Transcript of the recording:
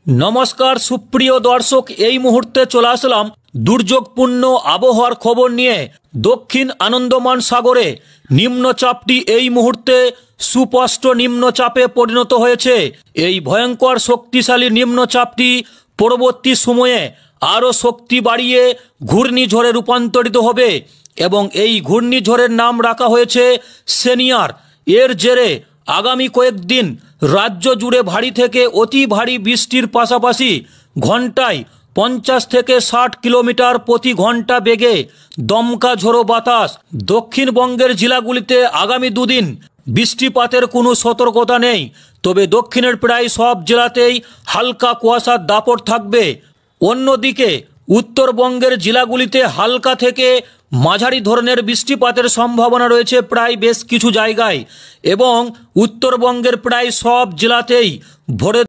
नमस्कार सुप्रिय दर्शक এই মুহূর্তে চলে আসলাম দুর্যোগপূর্ণ আবহাওয়ার খবর নিয়ে। দক্ষিণ আনন্দমান সাগরে নিম্নচাপটি এই মুহূর্তে সুস্পষ্ট নিম্নচাপে পরিণত হয়েছে। এই ভয়ঙ্কর শক্তিশালী নিম্নচাপটি পরবর্তী সময়ে আরও শক্তি বাড়িয়ে ঘূর্ণিঝড়ে রূপান্তরিত হবে এবং এই ঘূর্ণিঝড়ের নাম রাখা হয়েছে সেনিয়ার। এর জেরে আগামী কয়েকদিন রাজ্য জুড়ে ভারী থেকে অতি ভারী বৃষ্টির পাশাপাশি ঘন্টায় 50 থেকে 60 কিলোমিটার প্রতি ঘন্টা বেগে দমকা ঝোড়ো বাতাস। দক্ষিণবঙ্গের জেলাগুলিতে আগামী দুদিন বৃষ্টিপাতের কোনো সতর্কতা নেই, তবে দক্ষিণের প্রায় সব জেলাতেই হালকা কুয়াশার দাপট থাকবে। অন্যদিকে উত্তরবঙ্গের জেলাগুলিতে হালকা থেকে মাঝারি ধরনের বৃষ্টিপাতের সম্ভাবনা রয়েছে প্রায় বেশ কিছু জায়গায় এবং উত্তরবঙ্গের প্রায় সব জেলাতেই ভোরের